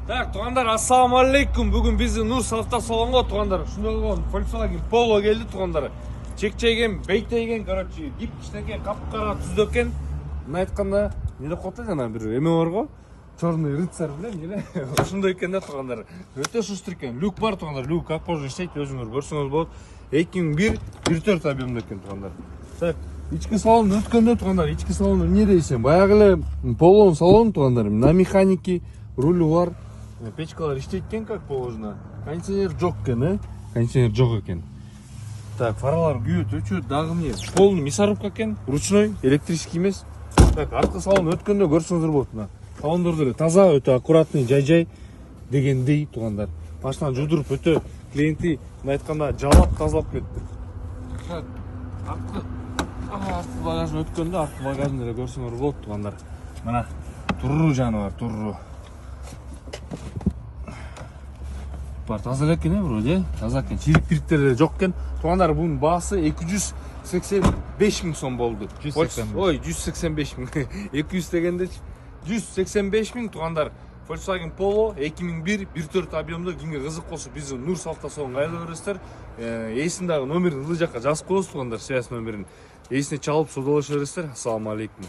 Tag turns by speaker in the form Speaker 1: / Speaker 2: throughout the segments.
Speaker 1: Так, туғандар, ассаламалейкум. Бүгін біздің Нұрс автосалонға туғандар. Шындай болған Volkswagen Polo келді туғандар. Чек-чеген, бейтейген, короче, дип кішнекен, қап-қара түзді екен. Мына айтқанда, не деп қойды жаңа бір еме бар ғой? Черный рыцарь білем, не? Осындай екен да туғандар. Өте шустыр екен. Люк бар туғандар. Люк как позже істейді, өзіңіз көрсеңіз болады. 2001-14 объемды екен туғандар. Так, ички салон өткенде туғандар. Ички салон не дейсен? Баяғылы Polo'nun салон туғандар. На механики, рулі бар. Печкалар иштейт экен как положено. Кондиционер жок экен, кондиционер жок экен. Так, фаралар күйөт, өчөт, дагы эмне? Полный мясорубка экен, ручной, электрический эмес. Так, арткы салон өткөндө көрсөңүздөр болот мына. Салондорду эле таза, өтө аккуратный, жай-жай дегендей тугандар. Баштан жудуруп өтө клиенти мына айтканда жалап тазалап кетти. Так, арткы багажын өткөндө арткы багажын эле көрсөңөр болот тугандар. Мына турру жаны бар, турру. Бар таза экен вроде, таза экен. Чирик-пириктер жок экен. Тугандар, бунун баасы 285 миң сом болду. 185. Ой, 185 миң. 200 дегенде 185 миң тугандар. Volkswagen Polo 2001-14 объемдо кимге кызык болсо биздин Нурс автосалонго айла бересиздер. Эсиндагы номерин ылдый жакка жазып коебуз тугандар, связь номерин. Эсине чалып содолошо бересиздер. Ассаламу алейкум.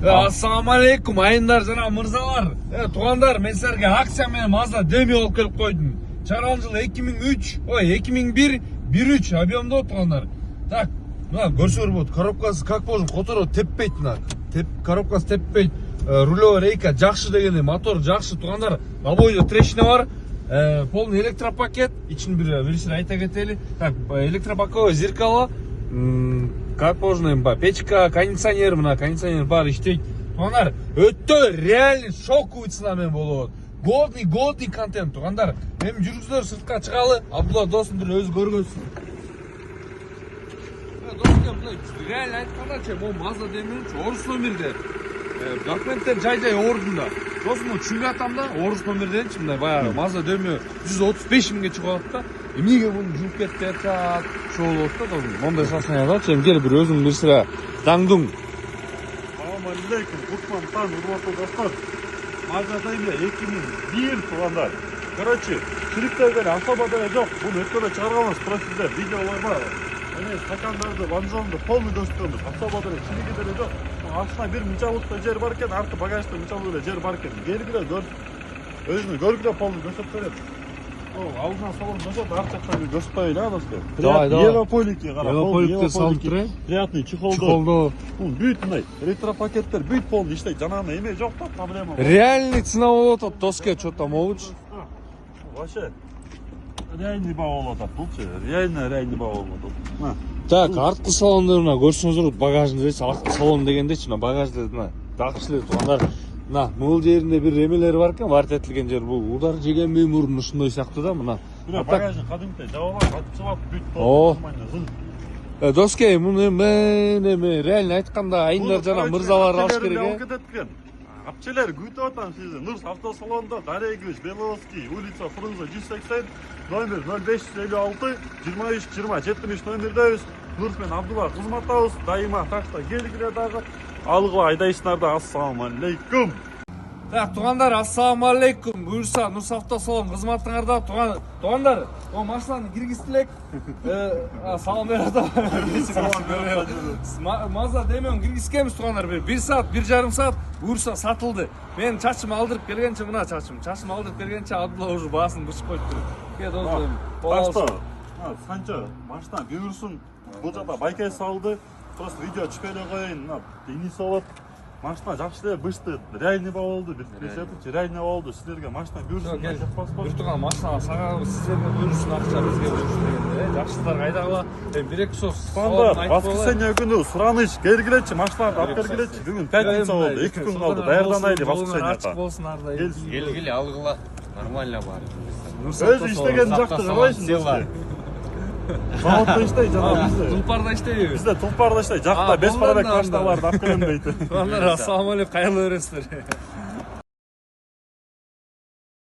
Speaker 1: Ассаламалейкум, айындар жана мырзалар. Туғандар, мен сіздерге акция менен Mazda Demi алып келип койдум. Чыгарган жылы 2001-13 объемдо туғандар. Так, мына көрсөңөр болот. Коробкасы как положено, которо теппейт мына. Коробкасы теппейт. Рулевой рейка жакшы дегенде, мотор жакшы туғандар. Обойдо трещина бар. Полный электропакет. Ичин бирсин айта кетели. Так, электропаковое зеркало. Как положено, печка, кондиционер, мына кондиционер бар, иштейт. Тугандар, өтө реальный шоковый ценамен болот. Годный контент, тугандар. Эми жүргүздөр сыртка чыгалы, Абдулла досун деле өзү көргөнсүн. Достор, реально айтканда, бул Mazda Demi орус номерде. Документтер жай-жай ордунда. Сосын түшүнгө атам да, орус номерденчи мындай баягы Mazda Demi 135 миңге чыгып атат да. Эмнеге муну жууп кетип жатат? Ошол болот да, тосын. Мондай состояниядачы, эми келип бир өзүң бир сыра даңдуң.
Speaker 2: Assalamu alaikum, Кутман Тан, урматтуу достор. Mazda Demi 2001 тугандар. Короче, чириктелген особо деле жок. Буну өткөндө чыгарганбыз, профилде видеолор бар. Эне стакандарды, ванжонду полный көрсөтөбүз. Особо деле чириги деле жок. Астына бир мынчалыкта жер бар экен, арты багажда мынчалык эле жер бар экен. Келгиле көр. Өзүнү көргүлө полный көрсөтүп берет. Алдынан салон жашат, ар жактан көрсөтпөйүн, а достор.
Speaker 1: Давай.
Speaker 2: Европолики кара.
Speaker 1: Европоликтер салып тур.
Speaker 2: Приятный чехолдо. Бүт мындай электропакеттер бүт полный иштейт. Жанагы эме жок да, проблема.
Speaker 1: Реальный цена болот атат, доске что-то молчь.
Speaker 2: Вообще реальный баа болот атат, булчу. Реальный баа болот атат.
Speaker 1: Так, арткы салондоруна көрсөңүздөр, багажын десе, арткы салон дегендечи, мына багажды мына дагычлы тугандар. Мына мыл жеринде бир эмелери бар экен, варт этилген жер. Бул удар жегенби мурун ушундай сыяктуу да, мына.
Speaker 2: Бирок багажы кадимкидей жабалап, ачылап бүт болот.
Speaker 1: Доске, муну эме реально айтканда айындар жана мырзалар алыш керек.
Speaker 2: Апчелер күтүп атам сизди. Нурс автосалонунда Дарегевич Беловский, улица Фрунзе 180, номер 0556 2320 70 номердебиз. Нурс менен Абдулла кызматтабыз. Дайыма такта келгиле дагы. Алгыла айдайсыңар да. Ассаламу алейкум.
Speaker 1: Так, тугандар, ассаламу алейкум. Буюрса, Нурс автосалон кызматыңарда. Тугандар, о машинаны киргизтилек. Салам берет. Mazda Demi киргизгенбиз тугандар. 1 саат, 1,5 саат буюрса сатылды. Мен чачым алдырып келгенче мына чачым алдырып келгенче Абдулла уже баасын бышып коюптур. Кет досторум.
Speaker 2: Башта. Санча машина буюрсун. Бул жакта байкай салды. Просто видео чыпеле коюйн. Денис болот. Машина жакшы эле бышты. Реальный баа болду. Бир кесепчи реальный болду. Силерге машина буюрсун.
Speaker 1: Бир турган машина сага силерге буюрсун, акча бизге буюрсун дегенде. Жакшылар кайдагыла? Эми 1-2 сөз.
Speaker 2: Воскресенье күнү сураныч келгилечи, машиналарды алып келгилечи. Бүгүн пятница болду. 2 күн калды. Даярданайлы воскресеньега.
Speaker 1: Келгиле алгыла. Нормально бар.
Speaker 2: Өзү иштеген жакты карабайсың. Заводда иштейт жана бизде.
Speaker 1: Тулпарда иштейбиз.
Speaker 2: Бизде Тулпарда иштейт. Жакта бес парабек машиналарды алып келем дейт.
Speaker 1: Ассаламу алейкум, кайырлы бересиздер.